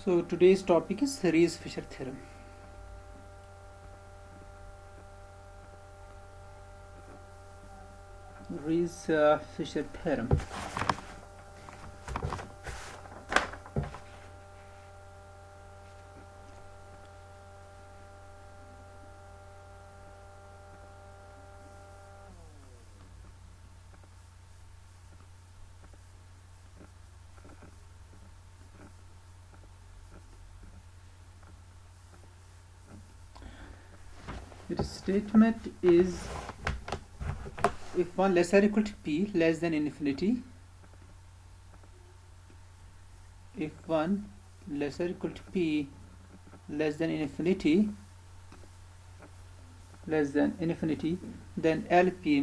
So today's topic is Rees-Fisher theorem. Rees-Fisher theorem. The statement is if 1 less or equal to p less than infinity, if 1 less or equal to p less than infinity, then LP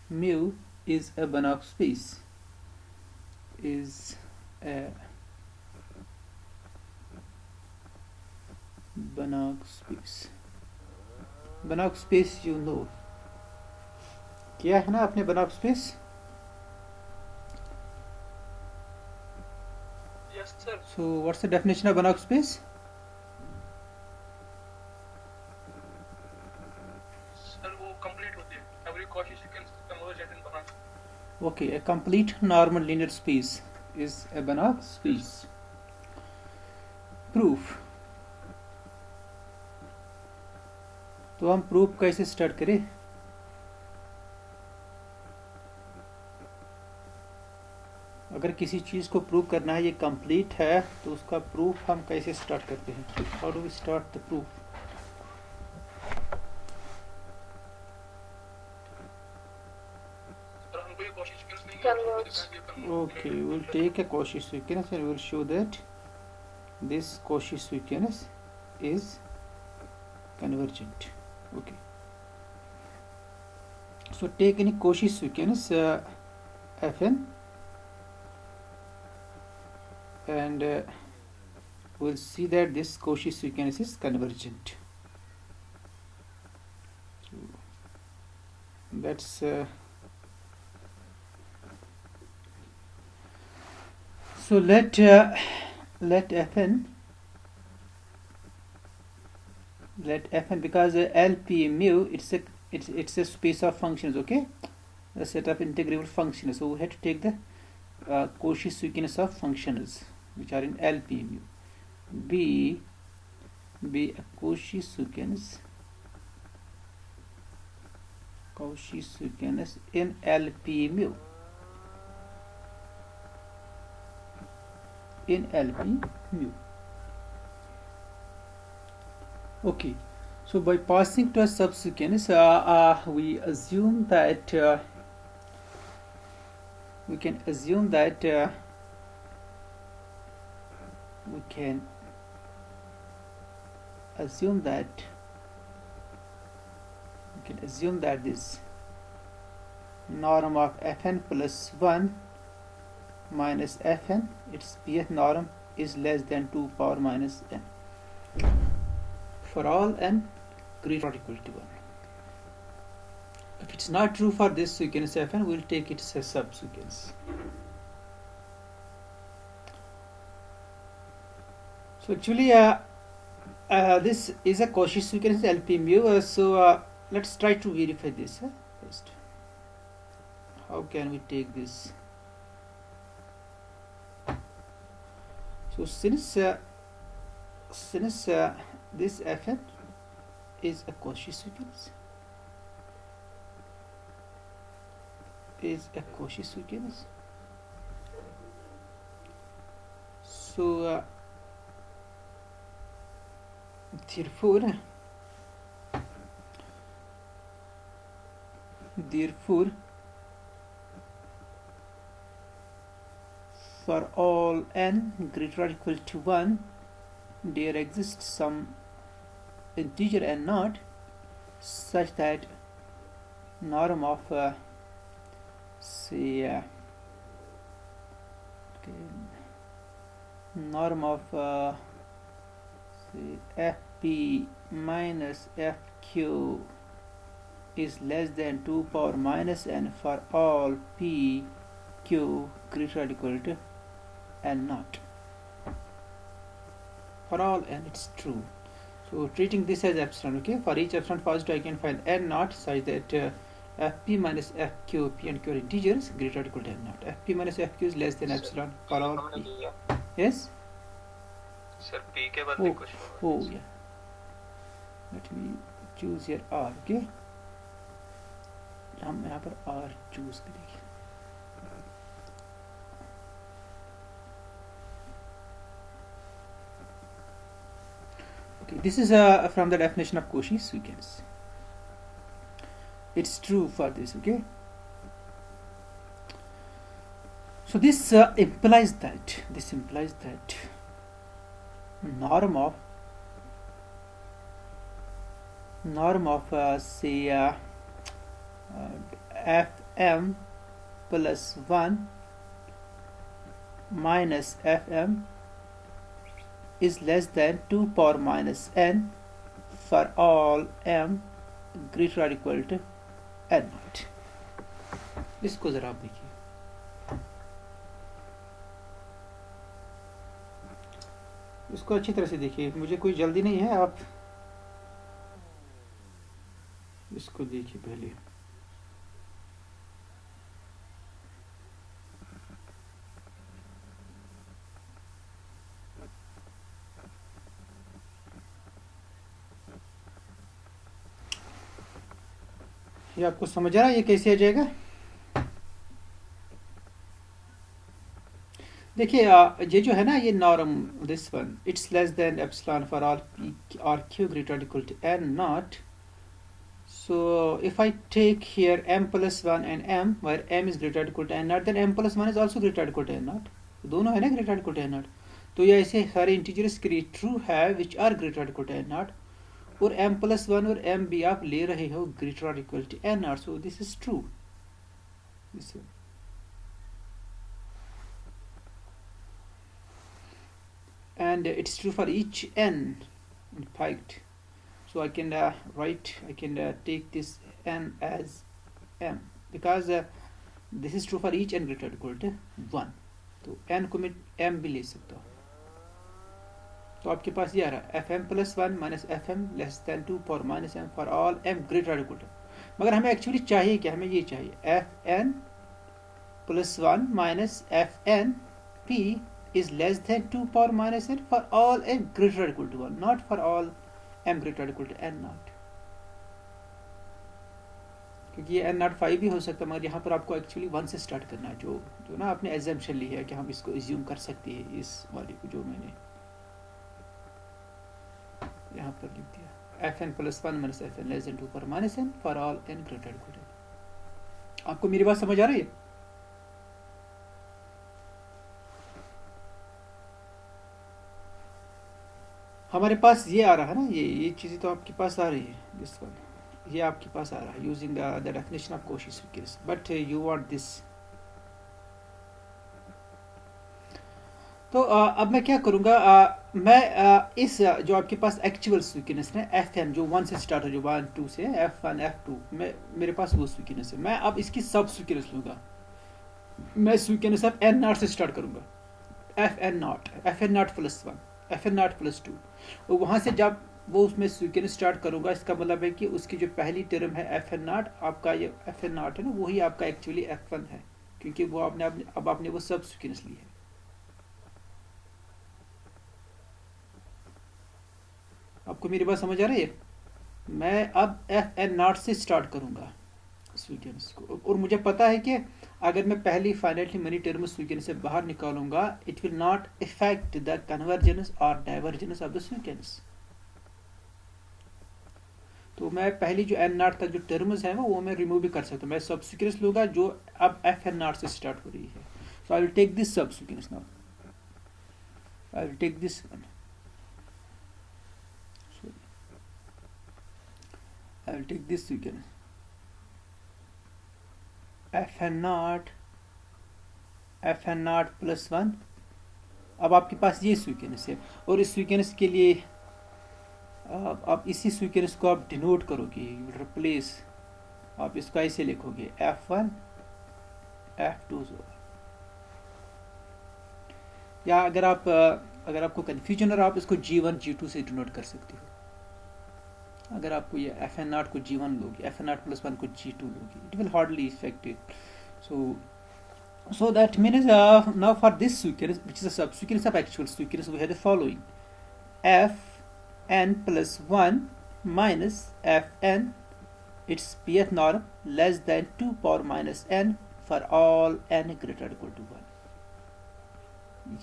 mu is a Banach space. Banach space you know. क्या है ना आपने Banach space? Yes, sir. So what's the definition of Banach space? Sir, वो complete होती है. Every Cauchy sequence convergent in Banach. Okay, a complete normal linear space is a Banach space. Proof. तो हम proof कैसे start करें? अगर किसी चीज़ को प्रूव करना है ये कंप्लीट है तो उसका प्रूफ हम कैसे स्टार्ट करते हैं? How do we start the proof? Sir, हमको ये Cauchy sequence नहीं Converge. Okay, we'll take a Cauchy sequence and we'll show that this Cauchy sequence is convergent. Okay. So take any Cauchy sequence Fn and we'll see that this Cauchy sequence is convergent. So that's so let Fn because LP mu it's a space of functions, okay, a set of integrable functions. So we have to take the Cauchy sequence of functions which are in LP mu. Be a Cauchy sequence in LP mu. Okay, so by passing to a subsequence, we assume that we can assume that this norm of Fn plus 1 minus Fn, its pth norm, is less than 2 power minus n for all n greater or equal to 1. If it's not true for this sequence Fn, we'll take it as a subsequence. So actually this is a Cauchy sequence LP mu, so let's try to verify this first. How can we take this? So since this Fn is a Cauchy sequence, so therefore for all n greater or equal to 1, there exists some integer n naught such that norm of fp minus fq is less than 2 power minus n for all p q greater or equal to n naught. For all n it's true. So treating this as epsilon, okay, for each epsilon positive I can find n naught such that fp minus fq, p and q are integers, greater or equal to n naught. Fp minus fq is less than epsilon for all p. Yes? Sir, p के बाद भी कुछ Oh yeah. Let me choose here r, okay? हम यहाँ पर r choose करेंगे. Okay, this is from the definition of Cauchy sequence. It's true for this, okay? So this implies that norm of say fm plus 1 minus fm is less than 2 power minus n for all m greater or equal to n naught. इसको जरा आप देखिए, इसको अच्छी तरह से देखिए, मुझे कोई जल्दी नहीं है, आप इसको देखिए पहले. ये आपको समझ आ रहा है ये कैसे आ जाएगा? देखिए ये जो है ना, ये norm this one it's less than epsilon for all p or q greater or equal to n naught. So if I take here m plus 1 and m where m is greater or equal to n naught, then m plus 1 is also greater or equal to n naught. दोनों है ना greater or equal to n naught. तो ये ऐसे सारे integers के लिए true है which are greater or equal to n naught. और m plus 1 और m भी आप ले रहे हो greater or equal to n naught. So this is true. This one. And it's true for each n, in fact. So I can take this n as m because this is true for each n greater or equal to 1. तो n को मैं m भी ले सकता हूँ. तो आपके पास ये आ रहा है fm plus 1 minus fm less than 2 power minus m for all m greater or equal to. मगर हमें एक्चुअली चाहिए क्या? हमें ये चाहिए fn plus 1 minus fn p is less than 2 power minus n for all m greater or equal to 1, not for all m greater or equal to n naught. क्योंकि ये n naught 5 भी हो सकता है, मगर यहाँ पर आपको एक्चुअली 1 से स्टार्ट करना है, जो ना आपने एजम्पशन ली है कि हम इसको एज्यूम कर सकते हैं, इस वाले को जो मैंने यहाँ पर लिख दिया fn plus 1 minus fn less than 2 power minus n for all n greater or equal to n. आपको मेरी बात समझ आ रही है? हमारे पास ये आ रहा है ना, ये चीज़ें तो आपके पास आ रही है, दिस वन ये आपके पास आ रहा है using the definition of Cauchy sequence, but you want this. तो अब मैं क्या करूँगा, मैं इस जो आपके पास एक्चुअल स्वीकेनेस है fn जो 1 से स्टार्ट हो, जो 1 2 से f1 f2 मेरे पास वो स्वीकेनेस है, मैं अब इसकी सब स्वीकेनेस लूँगा. मैं स्वीकेनेस अब n naught से स्टार्ट करूँगा, fn naught plus 1 fn naught plus 2, और वहाँ से जब वो उसमें स्वीकेनेस स्टार्ट करूँगा, इसका मतलब है कि उसकी जो पहली टर्म है fn naught, आपका ये fn naught है ना, वही आपका एक्चुअली f1 है, क्योंकि वो आपने वो सब स्वीकेनेस ली है. आपको मेरी बात समझ आ रही है? मैं अब fn naught से स्टार्ट करूँगा स्वीकेनेस को, और मुझे पता है कि अगर मैं पहली फाइनाइटली मेनी टर्म स्वीकेनेस से बाहर निकालूंगा, it will not effect the convergence और डाइवर्जेंस ऑफ द स्वीकेनेस. तो मैं पहली जो n naught तक जो टर्म्स हैं वो मैं रिमूव भी कर सकता हूँ. मैं सब स्वीकेनेस लूँगा जो अब fn naught से स्टार्ट हो रही है. So I will take this subsequence now. I will take this one. I will take this sequence fn naught plus 1. अब आपके पास ये स्वीकेनेस है, और इस स्वीकेनेस के लिए आप इसी स्वीकेनेस को आप डिनोट करोगे, यू विल रिप्लेस आप इसको ऐसे लिखोगे F1 F2 या अगर आपको कन्फ्यूजन हो रहा आप इसको G1 G2 से डिनोट कर सकते हो। अगर आपको ये FN0 को G1 लोगे, FN0+1 को G2 लोगे, it will hardly affect it. So that means now for this sequence, which is a subsequence of actual sequence, we have the following: Fn+1 minus Fn, its pth norm less than 2 power minus n for all n greater or equal to 1.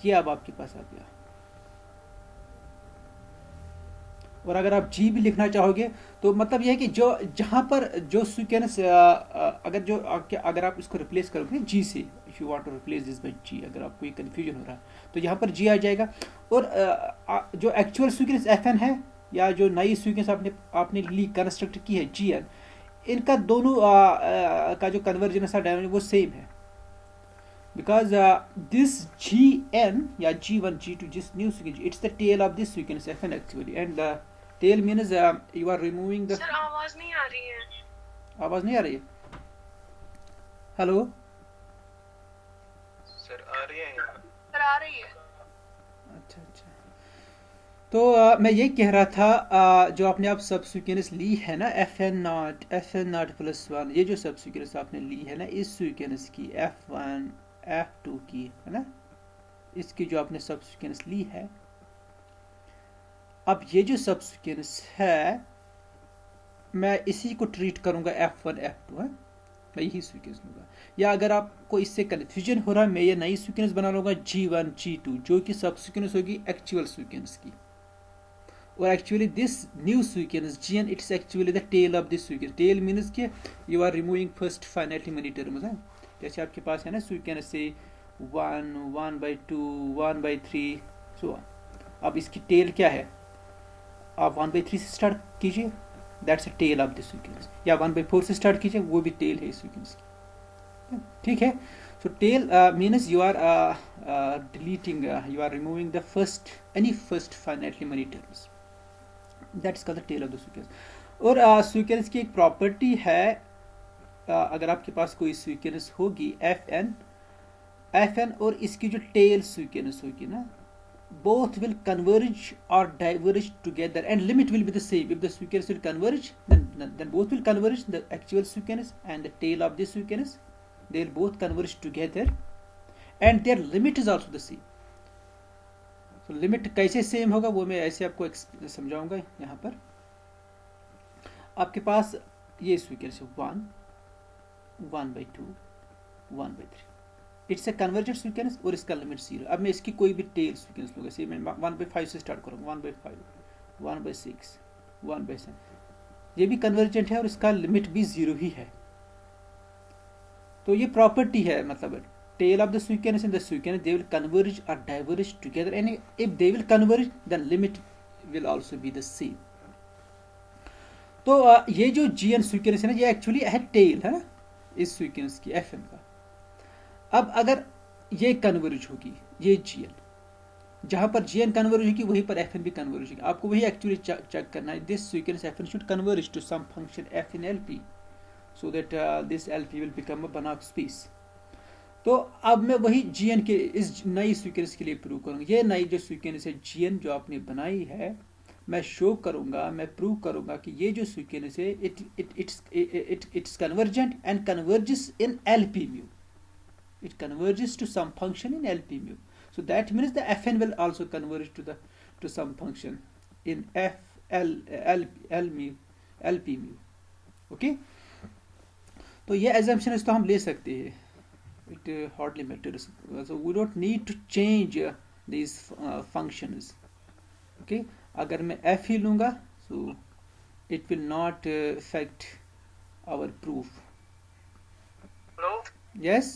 ये अब आपके पास आ गया। और अगर आप जी भी लिखना चाहोगे तो मतलब यह है कि जो जहाँ पर जो सीक्वेंस अगर आप इसको रिप्लेस करोगे जी से, if you want to replace this by G, अगर आपको ये कन्फ्यूजन हो रहा है तो यहाँ पर जी आ जाएगा। और जो एक्चुअल सीक्वेंस एफ एन है या जो नई सीक्वेंस आपने ली कंस्ट्रक्ट की है जी एन, इनका दोनों का जो कन्वर्जेंस है डायमेंशन वो सेम है, because this gn या g1 g2 this new sequence, it's the tail of this sequence fn actually, and the tail means you are removing the sir आवाज नहीं आ रही है। आवाज नहीं आ रही है? हेलो सर आ रही है यहाँ। सर आ रही है। अच्छा तो मैं ये कह रहा था जो आपने आप सब सीक्वेंस ली है ना FN0+1, ये जो सब सीक्वेंस आपने ली है ना इस सीक्वेंस की F1 F2 की है ना, इसकी जो आपने सब सीक्वेंस ली है, अब ये जो सब सीक्वेंस है मैं इसी को ट्रीट करूंगा F1 F2 है, मैं यही सीक्वेंस लूंगा। या अगर आपको इससे कन्फ्यूजन हो रहा है मैं ये नई सीक्वेंस बना लूंगा G1 G2 जो कि सब सीक्वेंस होगी एक्चुअल सीक्वेंस की। और actually this new sequence Gn it's actually the tail of this sequence. Tail means के you are removing first finitely many terms है। जैसे आपके पास है ना सीक्वेंस से 1 1/2 1/3 सो अब इसकी टेल क्या है, आप 1/3 से स्टार्ट कीजिए, that's a tail of this sequence, या 1/4 से स्टार्ट कीजिए, वो भी टेल है इस सीक्वेंस की, ठीक है। So tail means you are deleting, you are removing the any first finitely many terms, that is called the tail of the sequence. और सीक्वेंस की एक प्रॉपर्टी है, अगर आपके पास कोई सीक्वेंस होगी एफ एन और इसकी जो टेल सीक्वेंस होगी ना, both will converge or diverge together and limit will be the same. If the sequence will converge, then both will converge, the actual sequence and the tail of this sequence, they will both converge together and their limit is also the same. So limit कैसे same होगा वो मैं ऐसे आपको समझाऊंगा। यहाँ पर आपके पास ये सीक्वेंस है 1 1/2 1/3, इट्स ए कन्वर्जेंट सीक्वेंस और इसका लिमिट 0। अब मैं इसकी कोई भी टेल सीक्वेंस लूँगा, से मैं 1/5 से स्टार्ट करूँगा, 1/5 1/6 1/7, ये भी कन्वर्जेंट है और इसका लिमिट भी 0 ही है। तो ये प्रॉपर्टी है, मतलब tail of the sequence in the sequence they will converge और diverge together and if they will converge then limit will also be the same. तो ये जो जीएन सीक्वेंस है ना, ये एक्चुअली है टेल है ना इस सीक्वेंस की एफएन का। अब अगर ये कन्वर्ज होगी, ये जीएन, जहां पर जीएन कन्वर्ज होगी वहीं पर एफएन भी कन्वर्ज होगी। आपको वही एक्चुअली चेक करना है, this sequence FN should converge to some function F in LP so that this LP will become a Banach space. तो अब मैं वही जीएन के इस नई सीक्वेंस के लिए प्रूव करूंगा। ये नई जो सीक्वेंस है जीएन जो आपने बनाई है, मैं शो करूंगा, मैं प्रूव करूंगा कि ये जो सीक्वेंस है it's convergent and converges in LP mu, it converges to some function in LP mu. So that means the Fn will also converge to some function in LP mu. Okay? तो ये assumption तो हम ले सकते हैं. It hardly matters. So we don't need to change these functions. Okay? अगर मैं F ही लूँगा, so it will not affect our proof. Hello? Yes?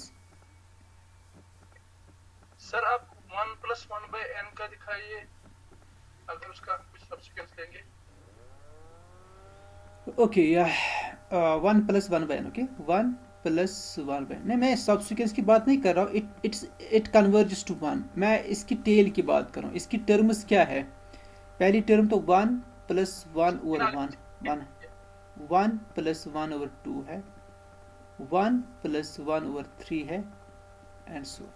Sir आप 1+1/n का दिखाइए, अगर उसका कुछ सब्सिक्वेंस लेंगे। Okay 1+1/n, okay 1+1/n। नहीं, मैं सब्सिक्वेंस की बात नहीं कर रहा हूँ, इट कन्वर्जेस टू 1। मैं इसकी टेल की बात कर रहा हूँ। इसकी टर्म्स क्या है? पहली टर्म तो 1+1 और 1 1 प्लस 1 ओवर 2 है, 1 प्लस 1 ओवर 3 है, एंड सो।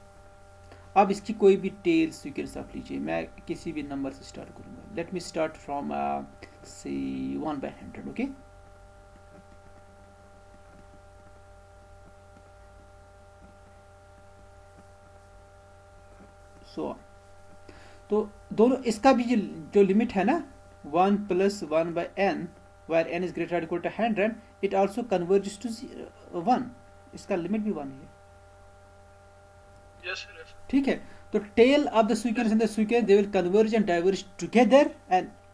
अब इसकी कोई भी टेल सीक्वेंस आप लीजिए, मैं किसी भी नंबर से स्टार्ट करूंगा। लेट मी स्टार्ट फ्रॉम से 1/100, ओके। सो तो दोनों इसका भी जो लिमिट है ना 1 plus 1/n where n is greater or equal to 100, it also converges to 1, इसका लिमिट भी 1 है। Yes, sir. Yes. ठीक है, तो tail of the sequence and the sequence they will converge and diverge together,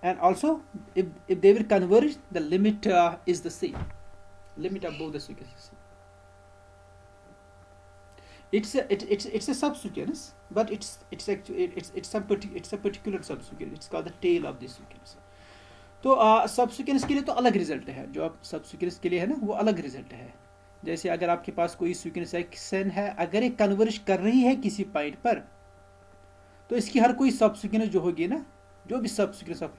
and also if they will converge, the limit is the same, limit of both the sequences. It's a subsequence, but it's actually it's a particular subsequence. It's called the tail of this sequence. तो subsequence के लिए तो अलग result है, जो आप subsequence के लिए है ना वो अलग रिजल्ट है। जैसे अगर आपके पास कोई सीक्वेंस एक्सन है, अगर ये कन्वर्ज कर रही है किसी पॉइंट पर, तो इसकी हर कोई सबसीक्वेंस जो होगी ना, जो भी सबसीक्वेंस आप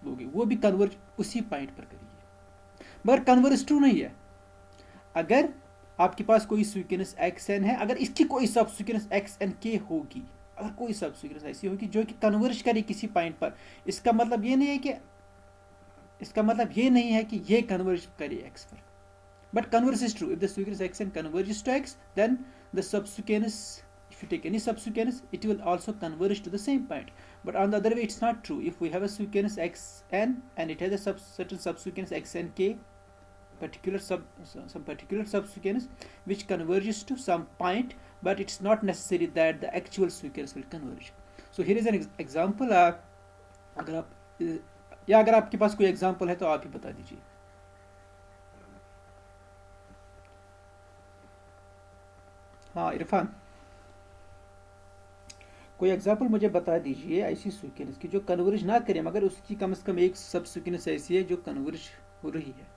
लोगे वो भी कन्वर्ज उसी पॉइंट पर करेगी, मगर कन्वर्ज ट्रू नहीं है। अगर आपके पास कोई सीक्वेंस एक्सन है, अगर इसकी कोई सबसीक्वेंस एक्सन के होगी, अगर कोई सबसीक्वेंस ऐसी होगी जो कि कन्वर्ज करे किसी पॉइंट पर, इसका मतलब ये नहीं है कि ये कन्वर्ज करे एक्स पर, but converse is true. If the sequence x n converges to X, then the subsequence, if you take any subsequence, it will also converge to the same point. But on the other way, it's not true. If we have a sequence xn and it has a certain subsequence xnk, some particular subsequence which converges to some point, but it's not necessary that the actual sequence will converge. So here is an example. अगर आपके पास कोई example है तो आप ही बता दीजिए। हाँ इरफान, कोई एग्जाम्पल मुझे बता दीजिए ऐसी सीक्वेंस की जो कन्वर्ज ना करे, मगर उसकी कम से कम एक सब सीक्वेंस ऐसी है जो कन्वर्ज हो रही है,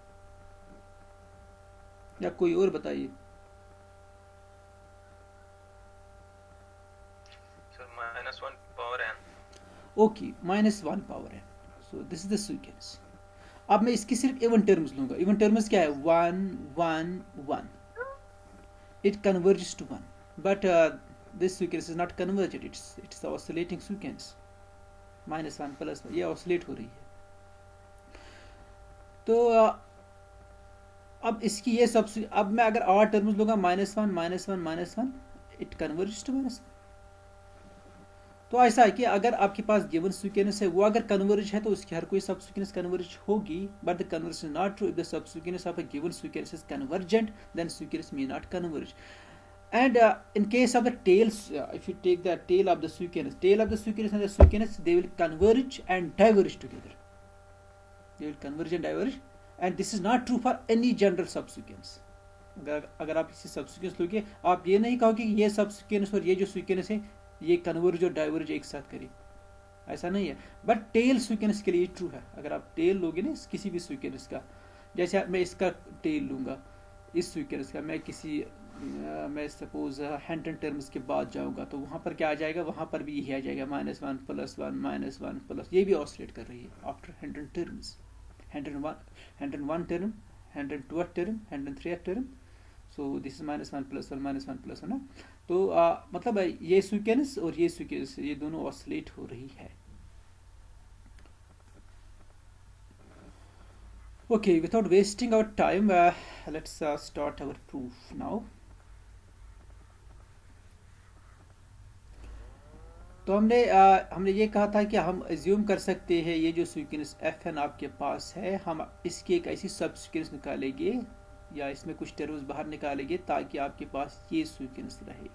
या कोई और बताइए। -1 power n. Okay, -1 power n। So this is the sequence. अब मैं इसकी सिर्फ इवन टर्म्स लूंगा। इवन टर्म्स क्या है? 1 1 1, it converges to 1, but this sequence is not converged, it's the oscillating sequence, -1 +1, ये oscillate हो रही है। तो अब इसकी ये सब, अब मैं अगर और टर्म्स लूंगा -1 -1 -1, इट कन्वर्जेस टू -1। तो ऐसा है कि अगर आपके पास गिवन सीक्वेंस है, वो अगर कन्वर्ज है तो उसकी हर कोई सब सीक्वेंस कन्वर्ज होगी, but the converge is not true. If the subsequence of a given sequence is convergent, then sequence may not converge. And in case of the tails, if you take the tail of the sequence and the sequence, they will converge and diverge together. They will converge and diverge, and this is not true for any general subsequence. अगर आप इसी subsequence लोगे, आप ये नहीं कहोगे कि ये subsequence और ये जो sequence है ये converge और diverge एक साथ करे, ऐसा नहीं है। बट टेल सीक्वेंस के लिए ट्रू है। अगर आप टेल लोगे ना किसी भी सीक्वेंस का, जैसे मैं इसका टेल लूँगा, इस सीक्वेंस का मैं सपोज 100 टर्म्स के बाद जाऊंगा, तो वहाँ पर क्या आ जाएगा? वहाँ पर भी यही आ जाएगा -1 +1 -1 +, ये भी ऑसिलेट कर रही है after 100 terms, 101 term, 102 term, 103 term. So this is -1 +1 -1 +1 ना। तो मतलब ये सीक्वेंस और ये सीक्वेंस, ये दोनों ऑसिलेट हो रही है। Okay, without wasting our time, let's start our proof now. तो हमने ये कहा था कि हम एज्यूम कर सकते हैं ये जो सीक्वेंस fn आपके पास है, हम इसकी एक ऐसी सब सीक्वेंस निकालेंगे या इसमें कुछ टर्म्स बाहर निकालेंगे ताकि आपके पास ये सीक्वेंस रहे।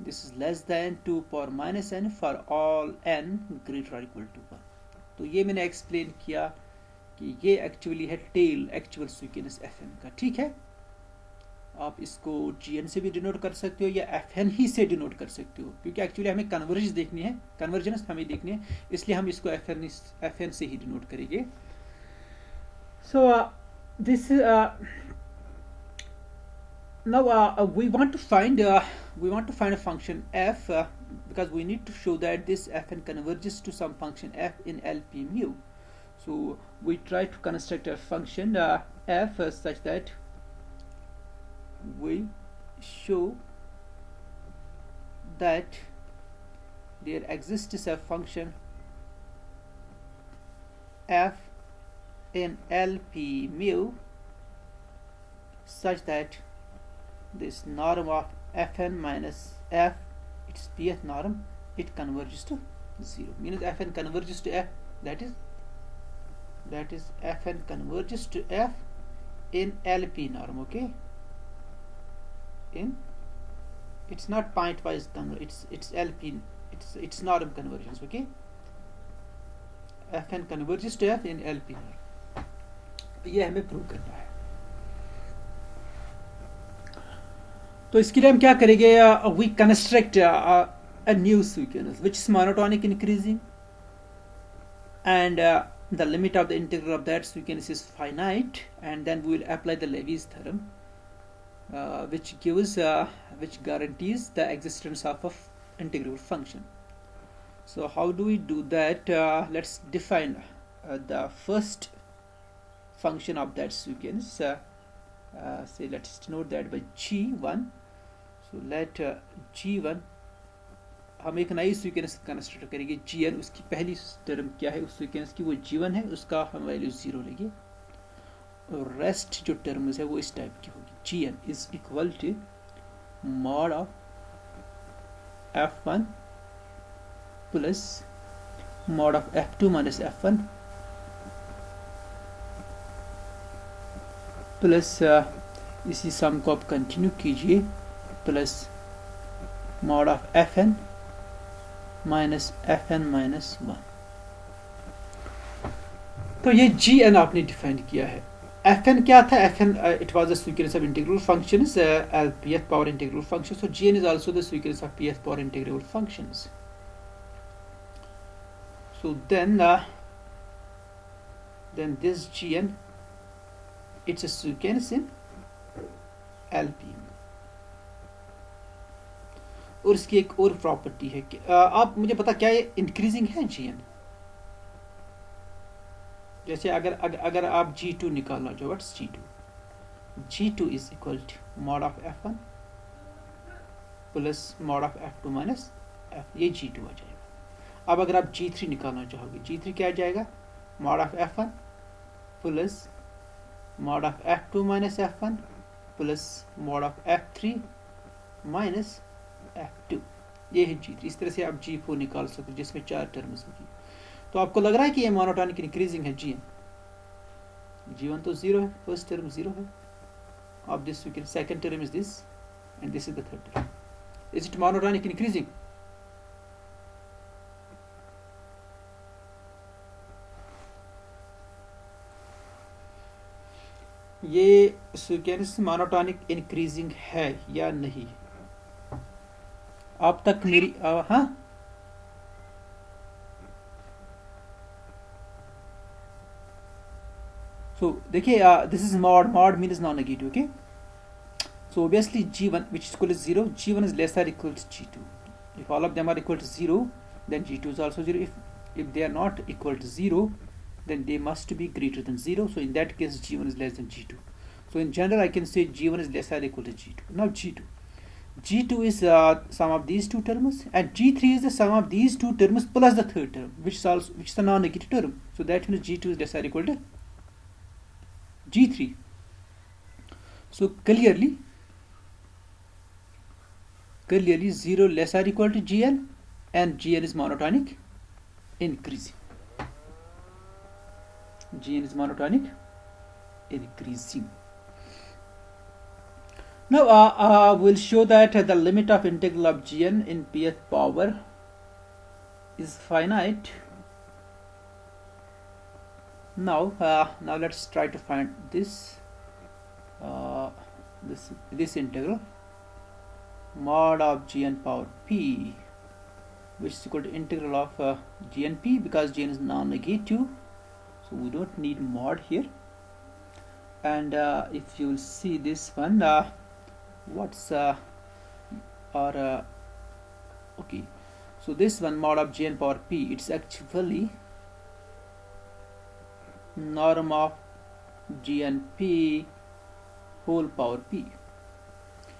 This is less than 2 power -n for all n greater और इक्वल टू 1। तो ये मैंने एक्सप्लेन किया कि ये एक्चुअली है टेल एक्चुअल सीक्वेंस fn का। ठीक है, आप इसको gn से भी डिनोट कर सकते हो या fn ही से डिनोट कर सकते हो, क्योंकि एक्चुअली हमें कन्वर्जेंस देखनी है, कन्वर्जेंस हमें देखनी है, इसलिए हम इसको fn से ही डिनोट करेंगे। So this now we want to find a function f because we need to show that this fn converges to some function f in LP mu. So we try to construct a function f such that we show that there exists a function f in LP mu such that this norm of fn minus f, its pth norm, it converges to 0. Means fn converges to f, that is fn converges to f in LP norm. Okay, in it's not pointwise convergence, it's LP, it's norm convergence. Okay, fn converges to f in LP norm. ये हमें prove करना है. तो इसके लिए हम क्या करेंगे? We construct a new sequence which is monotonic increasing, and the limit of the integral of that sequence is finite, and then we will apply the Levy's theorem, which guarantees the existence of a integrable function. So how do we do that? Let's define the first function of that sequence. Say let's denote that by g1. So let g1, हम एक नई sequence construct करेंगे gn. उसकी पहली term क्या है उस sequence की? वो g1 है, उसका हम वैल्यू 0 लेंगे, और रेस्ट जो टर्म्स है वो इस टाइप की होगी. gn is equal to mod of f1 plus mod of f2 minus f1 plus इसी सम को आप कंटिन्यू कीजिए, plus mod of fn minus fn minus 1. तो ये gn आपने डिफाइन किया है. fn क्या था? fn it was a sequence of integral functions, pth power integral functions. So gn is also the sequence of pth power integral functions. So then this gn, it's a sequence in LP. और इसकी एक और property है कि आप मुझे पता क्या ये इंक्रीजिंग है gn. जैसे अगर आप g2 निकालना चाहो, what's g2 is equal to mod of f1 plus mod of f2 minus f, ये g2 आ जाएगा. अब अगर आप g3 निकालना चाहोगे, g3 क्या आ जाएगा? Mod of f1 plus mod of f2 minus f1 plus mod of f3 minus f2. ये है g3. इस तरह से आप g4 निकाल सकते हो जिसमें 4 टर्म्स होगी. तो आपको लग रहा है कि ये मोनोटॉनिक इंक्रीजिंग है gn. g1 तो 0 है, फर्स्ट टर्म 0 है. of this we can, second term is this, and this is the third term. Is it monotonic increasing? ये सीक्वेंस मोनोटॉनिक इंक्रीजिंग है या नहीं? अब तक मेरी हाँ, so देखिए, this is mod means non-negative. Okay, so obviously g1 which is equal to 0, g1 is lesser equal to g2. If all of them are equal to 0, then g2 is also 0. If they are not equal to 0, then they must be greater than 0. So in that case g1 is less than g2. So in general I can say g1 is lesser or equal to g2. Now g2 is sum of these two terms, and g3 is the sum of these two terms plus the third term, which is the non-negative term. So that means g2 is lesser or equal to g3. So clearly 0 less or equal to gn, and gn is monotonic increasing. gn is monotonic increasing. Now we'll show that the limit of integral of gn in pth power is finite. Now let's try to find this this integral mod of gn power p, which is equal to integral of gnp, because gn is non-negative, so we don't need mod here. And if you will see this one, what's okay, so this one mod of gn power p, it's actually norm of GNP whole power p.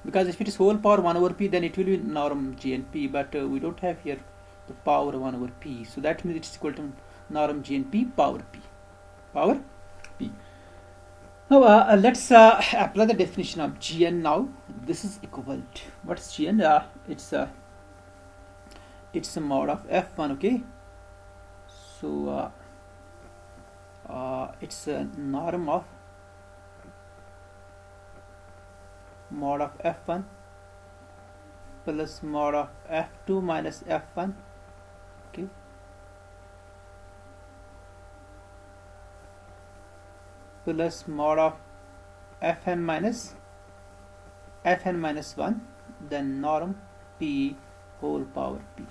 Because if it is whole power 1 over p, then it will be norm GNP, but we don't have here the power 1 over p, so that means it is equal to norm GNP power p. Power p. Now let's apply the definition of Gn now. This is equivalent. What's Gn? It's a mod of f1, okay? So it's a norm of mod of f1 plus mod of f2 minus f1, okay, plus mod of fn minus 1, then norm p whole power p.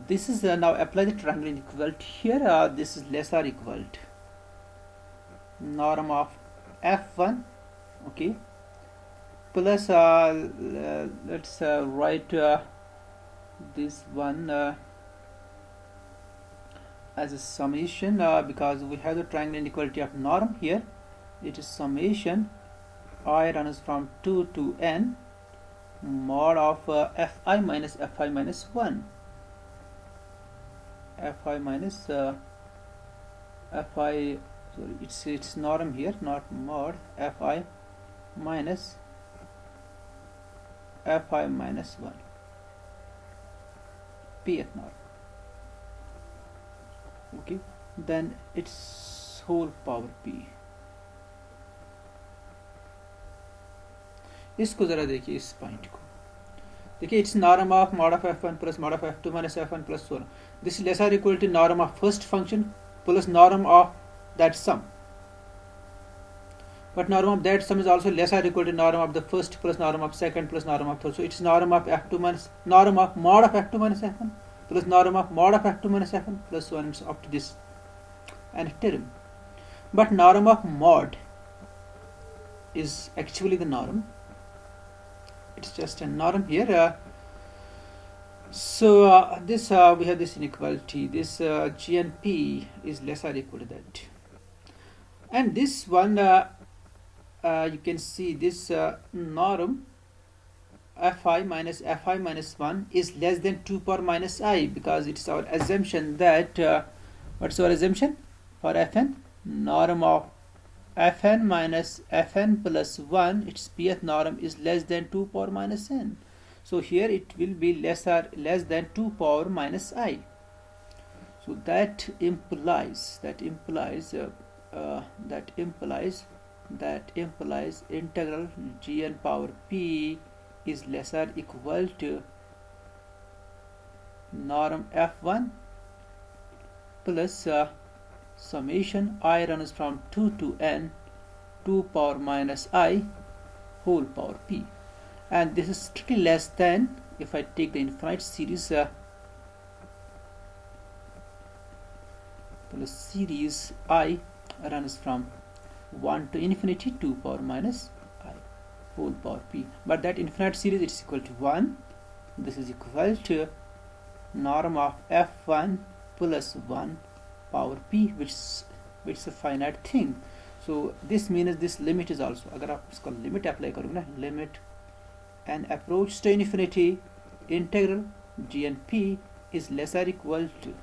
This is now apply the triangular inequality here. This is less or equal to norm of f1, okay, plus let's write this one as a summation, because we have the triangular inequality of norm here. It is summation I runs from 2 to n mod of fi minus 1, fi minus fi, sorry, it's norm here, not mod, fi minus 1 p at norm, okay, then it's whole power p. इसको जरा देखिए, इस point को देखिए, it's norm of mod of f1 plus mod of f2 minus f1 plus so on. This is less or equal to norm of first function plus norm of that sum. But norm of that sum is also less or equal to norm of the first plus norm of second plus norm of third. So it's norm of f2 minus norm of mod of f2 minus f1 plus norm of mod of f2 minus f1 plus so on, and so up to this and term. But norm of mod is actually the norm. It's just a norm here. So this we have this inequality. This GNP is less or equal to that, and this one you can see this norm fi minus 1 is less than 2 power minus I, because it's our assumption that what's our assumption for fn? Norm of fn minus fn plus 1, its pth norm is less than 2 power minus n. So here it will be less than 2 power minus I. So that implies integral gn power p is less or equal to norm f1 plus summation I runs from 2 to n 2 power minus I whole power p, and this is strictly less than if I take the infinite series plus series I runs from 1 to infinity 2 power minus I whole power p, but that infinite series is equal to 1. This is equal to norm of f1 plus 1 power p, which is a finite thing. So this means this limit is also, अगर आप इसका limit apply करोगे ना, limit and approach to infinity integral GNP is less or equal to